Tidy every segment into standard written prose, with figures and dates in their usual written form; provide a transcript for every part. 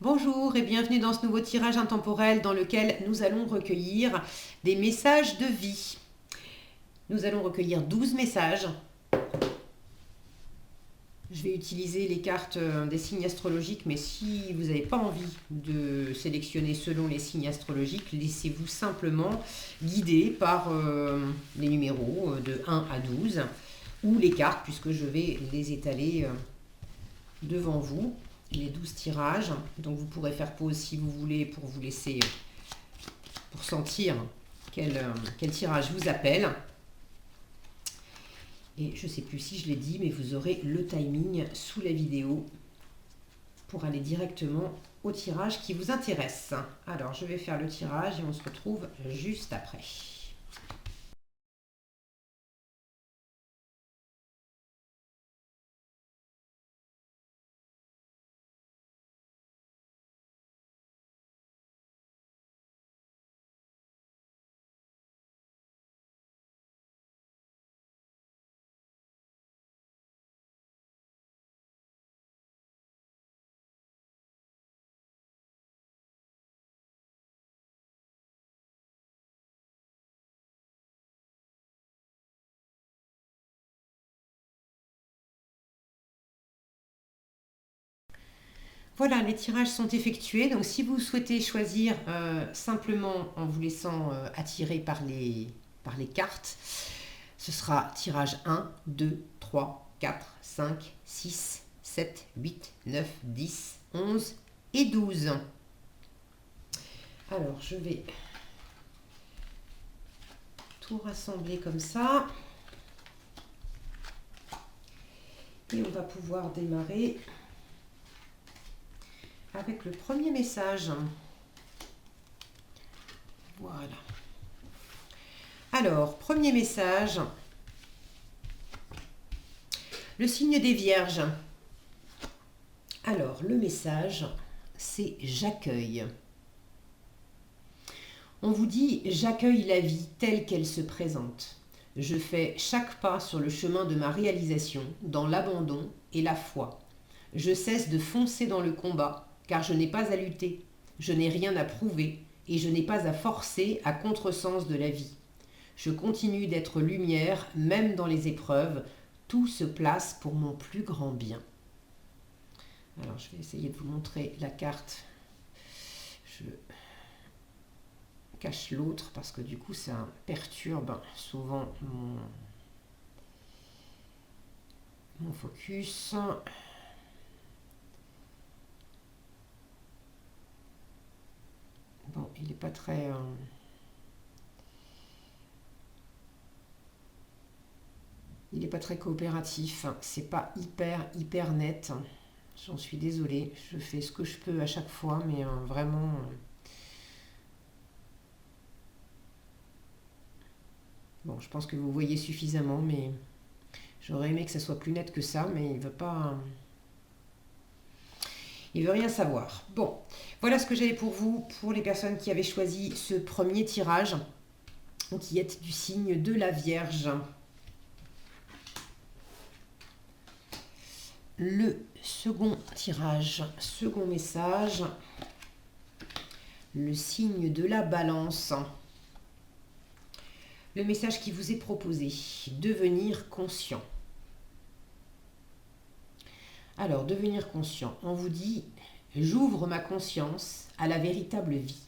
Bonjour et bienvenue dans ce nouveau tirage intemporel dans lequel nous allons recueillir des messages de vie. Nous allons recueillir 12 messages. Je vais utiliser les cartes des signes astrologiques, mais si vous n'avez pas envie de sélectionner selon les signes astrologiques, laissez-vous simplement guider par les numéros de 1 à 12 ou les cartes, puisque je vais les étaler devant vous, les 12 tirages. Donc vous pourrez faire pause si vous voulez pour vous laisser, pour sentir quel tirage vous appelle. Et je ne sais plus si je l'ai dit, mais vous aurez le timing sous la vidéo pour aller directement au tirage qui vous intéresse. Alors je vais faire le tirage et on se retrouve juste après. Voilà, les tirages sont effectués. Donc si vous souhaitez choisir simplement en vous laissant attirer par les cartes, ce sera tirage 1, 2, 3, 4, 5, 6, 7, 8, 9, 10, 11 et 12. Alors je vais tout rassembler comme ça. Et on va pouvoir démarrer avec le premier message. Voilà. Alors, premier message. Le signe des Vierges. Alors, le message, c'est j'accueille. On vous dit j'accueille la vie telle qu'elle se présente. Je fais chaque pas sur le chemin de ma réalisation, dans l'abandon et la foi. Je cesse de foncer dans le combat, car je n'ai pas à lutter, je n'ai rien à prouver et je n'ai pas à forcer à contresens de la vie. Je continue d'être lumière, même dans les épreuves. Tout se place pour mon plus grand bien. Alors, je vais essayer de vous montrer la carte. Je cache l'autre parce que du coup, ça perturbe souvent mon focus. Bon, il n'est pas très... il n'est pas très coopératif. C'est pas hyper net. J'en suis désolée. Je fais ce que je peux à chaque fois, mais vraiment... Bon, je pense que vous voyez suffisamment, mais j'aurais aimé que ça soit plus net que ça, mais il veut pas... Il veut rien savoir. Bon, voilà ce que j'avais pour vous, pour les personnes qui avaient choisi ce premier tirage, qui est du signe de la Vierge. Le second tirage, second message, le signe de la Balance. Le message qui vous est proposé, devenir conscient. Alors, devenir conscient, on vous dit, j'ouvre ma conscience à la véritable vie.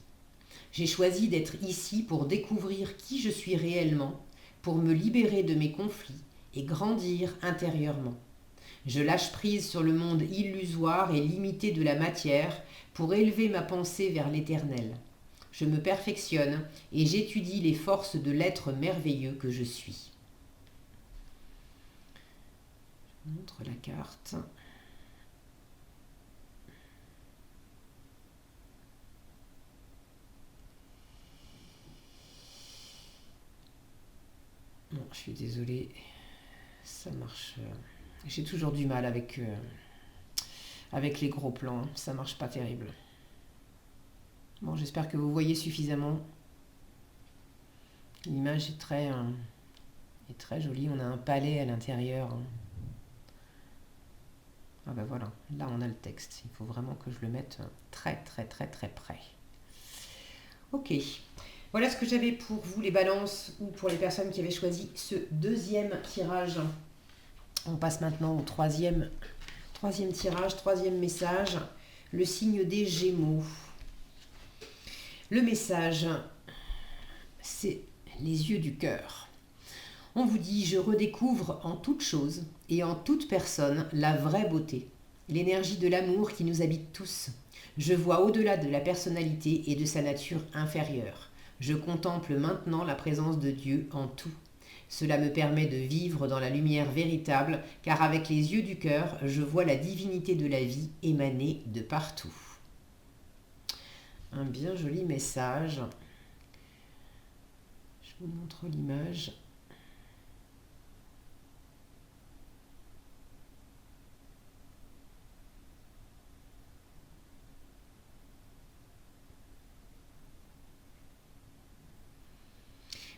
J'ai choisi d'être ici pour découvrir qui je suis réellement, pour me libérer de mes conflits et grandir intérieurement. Je lâche prise sur le monde illusoire et limité de la matière pour élever ma pensée vers l'éternel. Je me perfectionne et j'étudie les forces de l'être merveilleux que je suis. Je vous montre la carte. Bon, je suis désolée, ça marche. J'ai toujours du mal avec les gros plans, ça marche pas terrible. Bon, j'espère que vous voyez suffisamment. L'image est très jolie, on a un palais à l'intérieur. Ah ben voilà, là on a le texte. Il faut vraiment que je le mette très très très très près. Ok, voilà ce que j'avais pour vous les balances ou pour les personnes qui avaient choisi ce deuxième tirage. On passe maintenant au troisième tirage, troisième message, le signe des Gémeaux. Le message, c'est les yeux du cœur. On vous dit, je redécouvre en toute chose et en toute personne la vraie beauté, l'énergie de l'amour qui nous habite tous. Je vois au-delà de la personnalité et de sa nature inférieure. Je contemple maintenant la présence de Dieu en tout. Cela me permet de vivre dans la lumière véritable, car avec les yeux du cœur, je vois la divinité de la vie émaner de partout. Un bien joli message. Je vous montre l'image.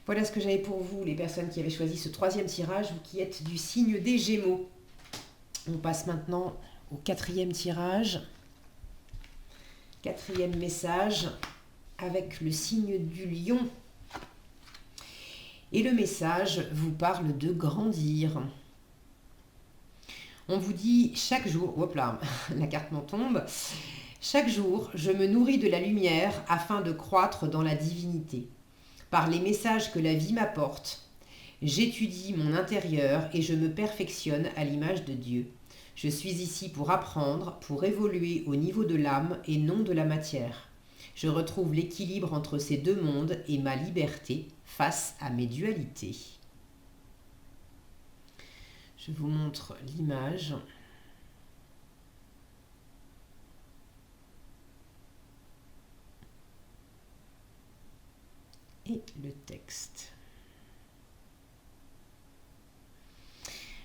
Voilà ce que j'avais pour vous, les personnes qui avaient choisi ce troisième tirage, vous qui êtes du signe des Gémeaux. On passe maintenant au quatrième tirage. Quatrième message avec le signe du Lion. Et le message vous parle de grandir. On vous dit chaque jour, hop là, la carte m'en tombe. Chaque jour, je me nourris de la lumière afin de croître dans la divinité. Par les messages que la vie m'apporte, j'étudie mon intérieur et je me perfectionne à l'image de Dieu. Je suis ici pour apprendre, pour évoluer au niveau de l'âme et non de la matière. Je retrouve l'équilibre entre ces deux mondes et ma liberté face à mes dualités. Je vous montre l'image. Et le texte.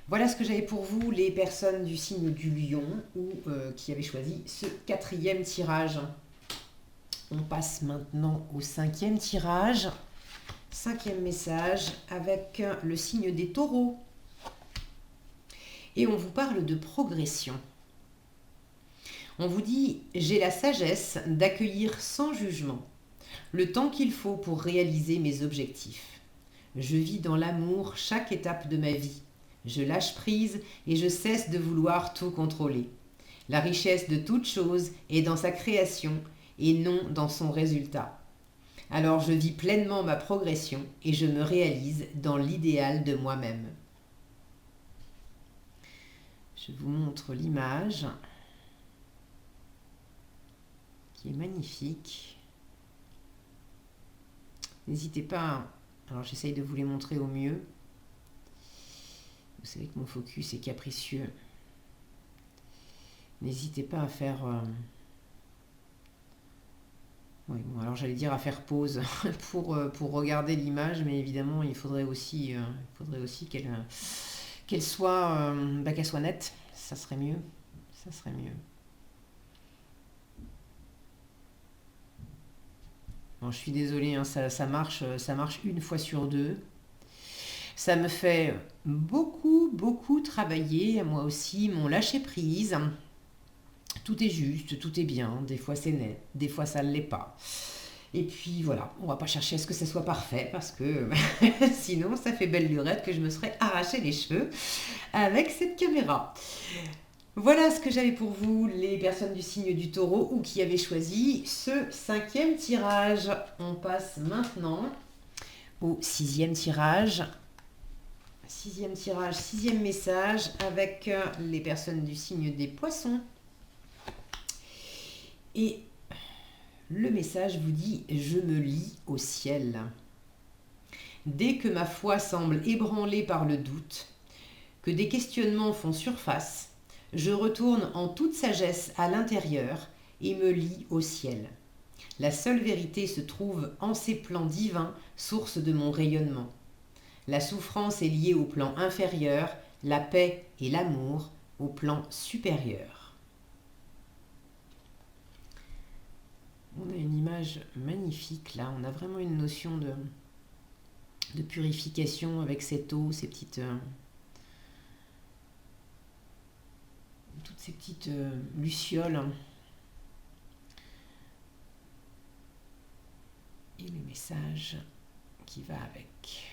Voilà ce que j'avais pour vous, les personnes du signe du Lion ou qui avaient choisi ce quatrième tirage. On passe maintenant au cinquième tirage, cinquième message avec le signe des Taureaux. Et on vous parle de progression. On vous dit, j'ai la sagesse d'accueillir sans jugement le temps qu'il faut pour réaliser mes objectifs. Je vis dans l'amour chaque étape de ma vie. Je lâche prise et je cesse de vouloir tout contrôler. La richesse de toute chose est dans sa création et non dans son résultat. Alors je vis pleinement ma progression et je me réalise dans l'idéal de moi-même. Je vous montre l'image qui est magnifique. N'hésitez pas, alors j'essaye de vous les montrer au mieux. Vous savez que mon focus est capricieux. N'hésitez pas à faire... Oui, bon, alors j'allais dire à faire pause pour regarder l'image, mais évidemment il faudrait aussi qu'elle soit, qu'elle soit nette. Ça serait mieux. Ça serait mieux. Bon, je suis désolée, hein, ça marche une fois sur deux. Ça me fait beaucoup travailler, moi aussi, mon lâcher-prise. Tout est juste, tout est bien, des fois c'est net, des fois ça ne l'est pas. Et puis voilà, on va pas chercher à ce que ça soit parfait parce que sinon ça fait belle lurette que je me serais arraché les cheveux avec cette caméra. Voilà ce que j'avais pour vous, les personnes du signe du Taureau ou qui avaient choisi ce cinquième tirage. On passe maintenant au sixième tirage. Sixième tirage, sixième message avec les personnes du signe des Poissons. Et le message vous dit « Je me lie au ciel ». Dès que ma foi semble ébranlée par le doute, que des questionnements font surface, je retourne en toute sagesse à l'intérieur et me lie au ciel. La seule vérité se trouve en ces plans divins, source de mon rayonnement. La souffrance est liée au plan inférieur, la paix et l'amour au plan supérieur. On a une image magnifique là, on a vraiment une notion de purification avec cette eau, ces petites toutes ces petites lucioles. Et le message qui va avec.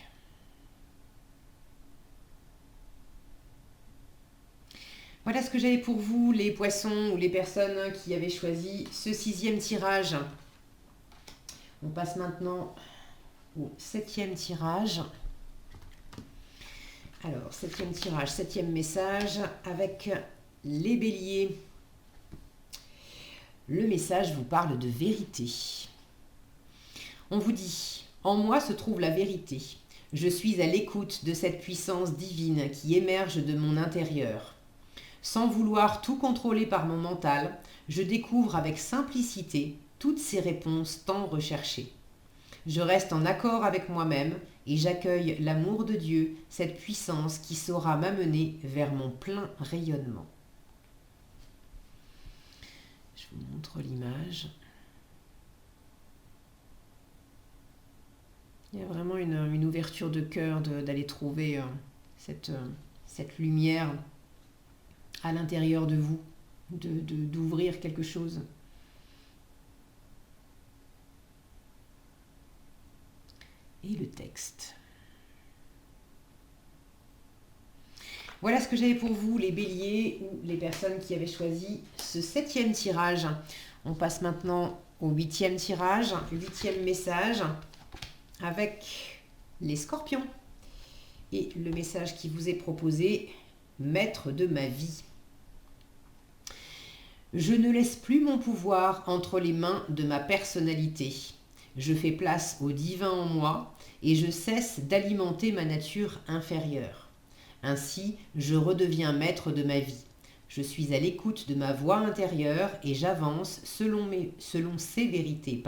Voilà ce que j'avais pour vous, les poissons ou les personnes qui avaient choisi ce 6e tirage. On passe maintenant au 7e tirage. Alors, 7e tirage, 7e message avec les béliers. Le message vous parle de vérité. On vous dit, en moi se trouve la vérité. Je suis à l'écoute de cette puissance divine qui émerge de mon intérieur. Sans vouloir tout contrôler par mon mental, je découvre avec simplicité toutes ces réponses tant recherchées. Je reste en accord avec moi-même et j'accueille l'amour de Dieu, cette puissance qui saura m'amener vers mon plein rayonnement. Je vous montre l'image. Il y a vraiment une ouverture de cœur d'aller trouver cette lumière à l'intérieur de vous, d'ouvrir quelque chose. Et le texte. Voilà ce que j'avais pour vous, les béliers ou les personnes qui avaient choisi ce 7e tirage. On passe maintenant au 8e tirage, 8e message avec les scorpions. Et le message qui vous est proposé, maître de ma vie. Je ne laisse plus mon pouvoir entre les mains de ma personnalité. Je fais place au divin en moi et je cesse d'alimenter ma nature inférieure. Ainsi, je redeviens maître de ma vie. Je suis à l'écoute de ma voix intérieure et j'avance selon ses vérités.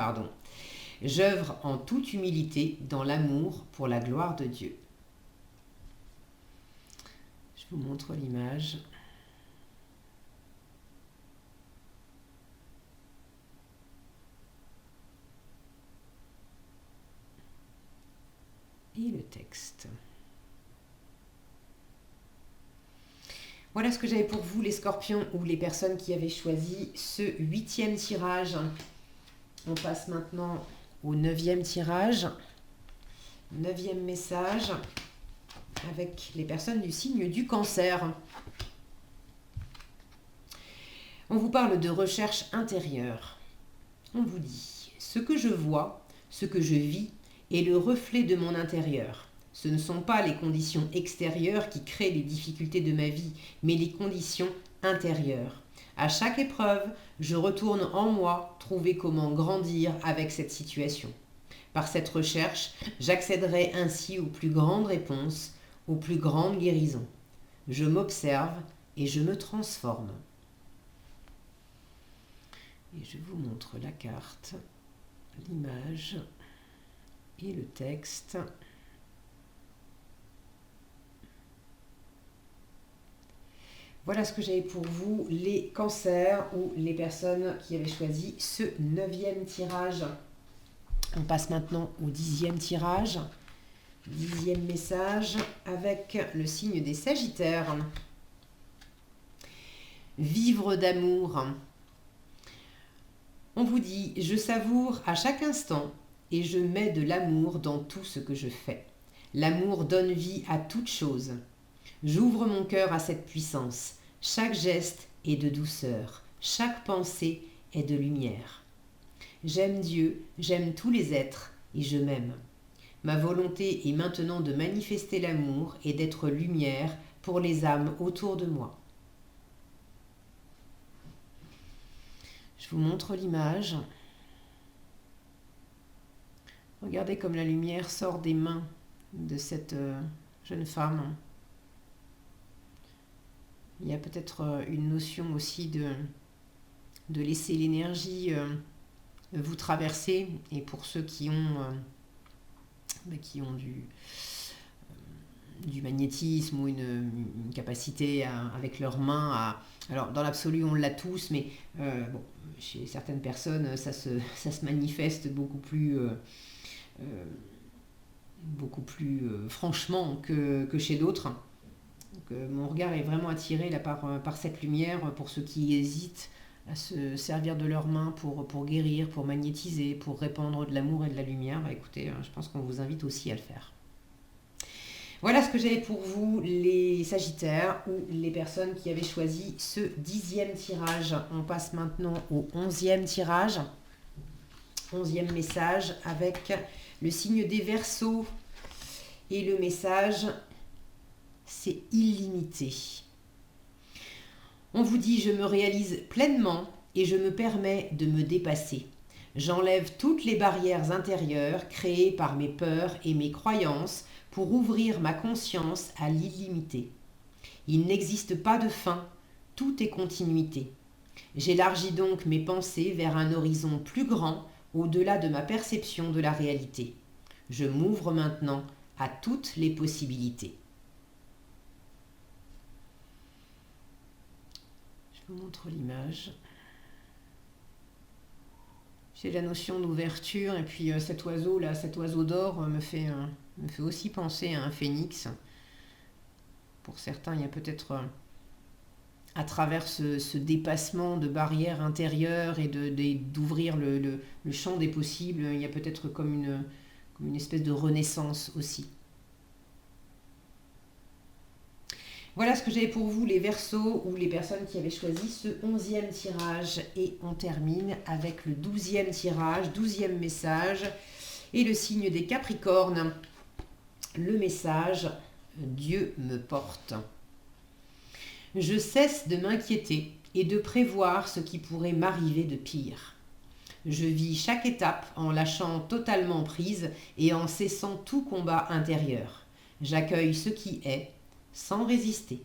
J'œuvre en toute humilité dans l'amour pour la gloire de Dieu. Je vous montre l'image. Et le texte. Voilà ce que j'avais pour vous, les scorpions ou les personnes qui avaient choisi ce 8e tirage. On passe maintenant au 9e tirage. 9e message avec les personnes du signe du Cancer. On vous parle de recherche intérieure. On vous dit, ce que je vois, ce que je vis, est le reflet de mon intérieur. Ce ne sont pas les conditions extérieures qui créent les difficultés de ma vie, mais les conditions intérieures. À chaque épreuve, je retourne en moi trouver comment grandir avec cette situation. Par cette recherche, j'accéderai ainsi aux plus grandes réponses, aux plus grandes guérisons. Je m'observe et je me transforme. Et je vous montre la carte, l'image et le texte. Voilà ce que j'avais pour vous, les cancers ou les personnes qui avaient choisi ce 9e tirage. On passe maintenant au 10e tirage, 10e message avec le signe des Sagittaires. Vivre d'amour. On vous dit, je savoure à chaque instant et je mets de l'amour dans tout ce que je fais. L'amour donne vie à toute chose. J'ouvre mon cœur à cette puissance. Chaque geste est de douceur. Chaque pensée est de lumière. J'aime Dieu, j'aime tous les êtres et je m'aime. Ma volonté est maintenant de manifester l'amour et d'être lumière pour les âmes autour de moi. Je vous montre l'image. Regardez comme la lumière sort des mains de cette jeune femme. Il y a peut-être une notion aussi de laisser l'énergie vous traverser. Et pour ceux qui ont du magnétisme ou une capacité avec leurs mains alors dans l'absolu on l'a tous, mais chez certaines personnes ça se manifeste beaucoup plus franchement que chez d'autres. Donc, mon regard est vraiment attiré là, par cette lumière pour ceux qui hésitent à se servir de leurs mains pour guérir, pour magnétiser, pour répandre de l'amour et de la lumière. Bah, écoutez, je pense qu'on vous invite aussi à le faire. Voilà ce que j'avais pour vous, les Sagittaires ou les personnes qui avaient choisi ce 10e tirage. On passe maintenant au 11e tirage. 11e message avec le signe des Verseaux. Et le message, c'est illimité. On vous dit, je me réalise pleinement et je me permets de me dépasser. J'enlève toutes les barrières intérieures créées par mes peurs et mes croyances pour ouvrir ma conscience à l'illimité. Il n'existe pas de fin, tout est continuité. J'élargis donc mes pensées vers un horizon plus grand, au-delà de ma perception de la réalité. Je m'ouvre maintenant à toutes les possibilités. Je vous montre l'image. J'ai la notion d'ouverture et puis cet oiseau là, cet oiseau d'or me fait aussi penser à un phénix. Pour certains, il y a peut-être à travers ce dépassement de barrières intérieures et d'ouvrir le champ des possibles, il y a peut-être comme une espèce de renaissance aussi. Voilà ce que j'avais pour vous, les Verseaux ou les personnes qui avaient choisi ce 11e tirage. Et on termine avec le 12e tirage, 12e message. Et le signe des Capricornes, le message « Dieu me porte ». Je cesse de m'inquiéter et de prévoir ce qui pourrait m'arriver de pire. Je vis chaque étape en lâchant totalement prise et en cessant tout combat intérieur. J'accueille ce qui est, sans résister.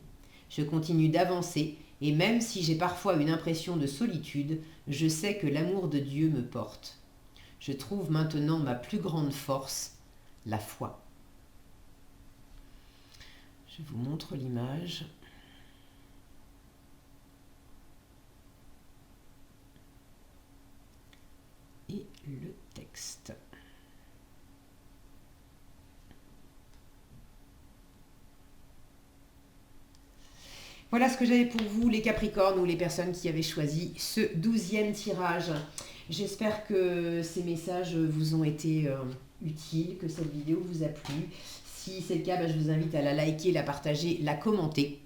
Je continue d'avancer et même si j'ai parfois une impression de solitude, je sais que l'amour de Dieu me porte. Je trouve maintenant ma plus grande force, la foi. Je vous montre l'image. Et le texte. Voilà ce que j'avais pour vous, les Capricornes ou les personnes qui avaient choisi ce 12e tirage. J'espère que ces messages vous ont été utiles, que cette vidéo vous a plu. Si c'est le cas, je vous invite à la liker, la partager, la commenter.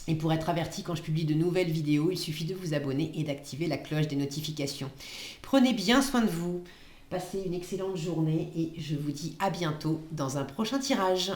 Et pour être averti quand je publie de nouvelles vidéos, il suffit de vous abonner et d'activer la cloche des notifications. Prenez bien soin de vous, passez une excellente journée et je vous dis à bientôt dans un prochain tirage.